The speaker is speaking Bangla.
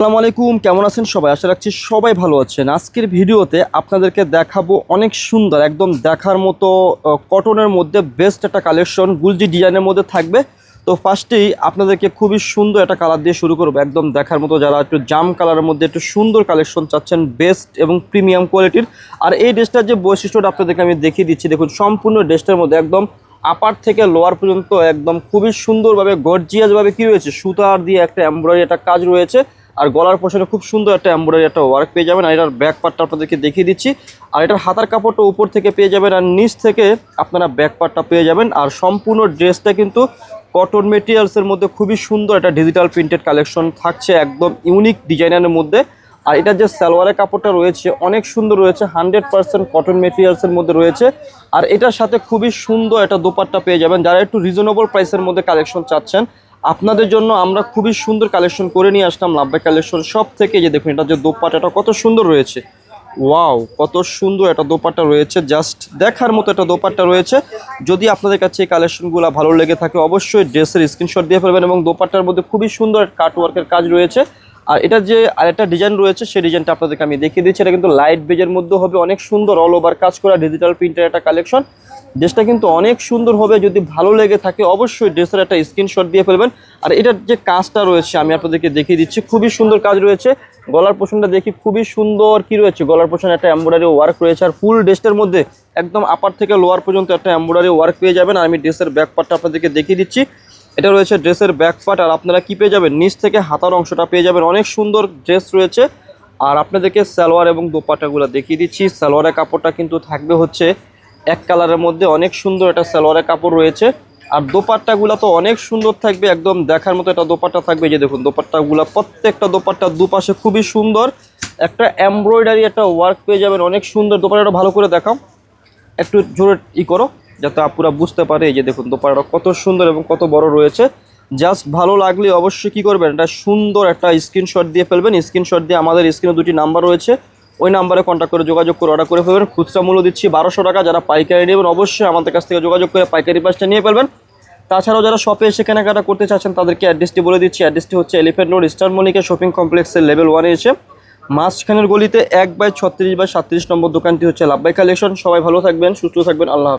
আসসালামু আলাইকুম, কেমন আছেন সবাই? আশা রাখছি সবাই ভালো আছেন। আজকের ভিডিওতে আপনাদেরকে দেখাবো অনেক সুন্দর, একদম দেখার মতো কটনের মধ্যে বেস্ট একটা কালেকশন গুলজি ডিজাইনের মধ্যে থাকবে। তো ফার্স্টেই আপনাদেরকে খুবই সুন্দর একটা কালার দিয়ে শুরু করবো, একদম দেখার মতো। যারা একটু জাম কালারের মধ্যে একটু সুন্দর কালেকশন চাচ্ছেন, বেস্ট এবং প্রিমিয়াম কোয়ালিটির। আর এই ড্রেসটার যে বৈশিষ্ট্যটা আপনাদেরকে আমি দেখিয়ে দিচ্ছি, দেখুন সম্পূর্ণ ড্রেসটার মধ্যে একদম আপার থেকে লোয়ার পর্যন্ত একদম খুবই সুন্দরভাবে গর্জিয়াসভাবে কি রয়েছে, সুতার দিয়ে একটা এমব্রয়ডারি একটা কাজ রয়েছে। আর গলার পোশাকে খুব সুন্দর একটা এমব্রয়ডারি একটা ওয়ার্ক পেয়ে যাবেন। আর এটার ব্যাক পার্টটা আপনাদেরকে দেখিয়ে দিচ্ছি। আর এটার হাতার কাপড়টা উপর থেকে পেয়ে যাবেন, আর নিচ থেকে আপনারা ব্যাক পার্টটা পেয়ে যাবেন। আর সম্পূর্ণ ড্রেসটা কিন্তু কটন মেটেরিয়ালসের মধ্যে খুবই সুন্দর একটা ডিজিটাল প্রিন্টেড কালেকশন থাকছে, একদম ইউনিক ডিজাইনের মধ্যে। আর এটার যে সালোয়ারের কাপড়টা রয়েছে অনেক সুন্দর রয়েছে, 100% কটন মেটেরিয়ালসের মধ্যে রয়েছে। আর এটার সাথে খুবই সুন্দর একটা দোপাট্টা পেয়ে যাবেন। যারা একটু রিজনেবল প্রাইসের মধ্যে কালেকশন চাচ্ছেন, আপনাদের জন্য আমরা খুবই সুন্দর কালেকশন করে নিয়ে আসলাম লাভবাই কালেকশন সব থেকে। যে দেখুন এটা যে দোপাট্টাটা কত সুন্দর রয়েছে, ওয়াও কত সুন্দর একটা দোপাট্টা রয়েছে, জাস্ট দেখার মতো একটা দোপাট্টা রয়েছে। যদি আপনাদের কাছে এই কালেকশনগুলো ভালো লেগে থাকে অবশ্যই ড্রেসের স্ক্রিনশট দিয়ে ফেলবেন। এবং দোপাট্টার মধ্যে খুবই সুন্দর কাটওয়ার্কের কাজ রয়েছে। আর এটা যে আরেকটা ডিজাইন রয়েছে সেই ডিজাইনটা আপনাদেরকে আমি দেখিয়ে দিচ্ছি। এটা কিন্তু লাইট বেজের মধ্যে হবে, অনেক সুন্দর অল ওভার কাজ করা ডিজিটাল প্রিন্টের একটা কালেকশন। ড্রেসটা কিন্তু অনেক সুন্দর হবে, যদি ভালো লেগে থাকে অবশ্যই ড্রেসের একটা স্ক্রিনশট দিয়ে ফেলবেন। আর এটার যে কাজটা রয়েছে আমি আপনাদেরকে দেখিয়ে দিচ্ছি, খুবই সুন্দর কাজ রয়েছে। গলার পোর্শনটা দেখি খুবই সুন্দর কি রয়েছে, গলার পোর্শনে একটা এমব্রয়ডারি ওয়ার্ক রয়েছে। আর ফুল ড্রেসটার মধ্যে একদম আপার থেকে লোয়ার পর্যন্ত একটা এমব্রয়ডারি ওয়ার্ক পেয়ে যাবেন। আর আমি ড্রেসের ব্যাক পার্টটা আপনাদেরকে দেখিয়ে দিচ্ছি। এটা রয়েছে ড্রেসের ব্যাক পার্ট। আর আপনারা কি পেয়ে যাবেন, নিচ থেকে হাতার অংশটা পেয়ে যাবেন। অনেক সুন্দর ড্রেস রয়েছে। আর আপনাদেরকে সালোয়ার এবং দোপাট্টাগুলো দেখিয়ে দিচ্ছি। সালোয়ারের কাপড়টা কিন্তু থাকবে হচ্ছে এক কালারের মধ্যে, অনেক সুন্দর একটা সালোয়ারের কাপড় রয়েছে। আর দোপাট্টাগুলো তো অনেক সুন্দর থাকবে, একদম দেখার মতো একটা দোপাট্টা থাকবে। যে দেখুন দোপাট্টাগুলো, প্রত্যেকটা দোপাট্টার দুপাশে খুবই সুন্দর একটা এমব্রয়ডারি একটা ওয়ার্ক পেয়ে যাবেন, অনেক সুন্দর। দোপাট্টাটা ভালো করে দেখাও, একটু জোরে করো যাতে আপুরা বুঝতে পারে। এই যে দেখুন দোপাট্টাটা কত সুন্দর এবং কত বড় রয়েছে। জাস্ট ভালো লাগলে অবশ্যই কি করবেন, এটা সুন্দর একটা স্ক্রিনশট দিয়ে ফেলবেন। স্ক্রিনশট দিয়ে আমাদের স্ক্রিনে দুটি নাম্বার রয়েছে, ওই নাম্বারে কন্ট্যাক্ট করে যোগাযোগ করে অর্ডার করে ফেলবেন। খুচরা মূল্য দিচ্ছি 1200 টাকা। যারা পাইকারি নেবেন অবশ্যই আমাদের কাছ থেকে যোগাযোগ করে পাইকারি প্রাইসটা নিয়ে ফেলবেন। তাছাড়াও যারা শপে এসে কেনাকাটা করতে চাচ্ছেন তাদেরকে অ্যাড্রেসটি বলে দিচ্ছি। অ্যাড্রেসটি হচ্ছে elephant road, star Mallika shopping কমপ্লেক্সের লেভেল 1-এ এসে মাঝখানের গলিতে 1/36/37 নম্বর দোকানটি হচ্ছে লাভবাই কালেকশন। সবাই ভালো থাকবেন, সুস্থ থাকবেন, আল্লাহ হাফেজ।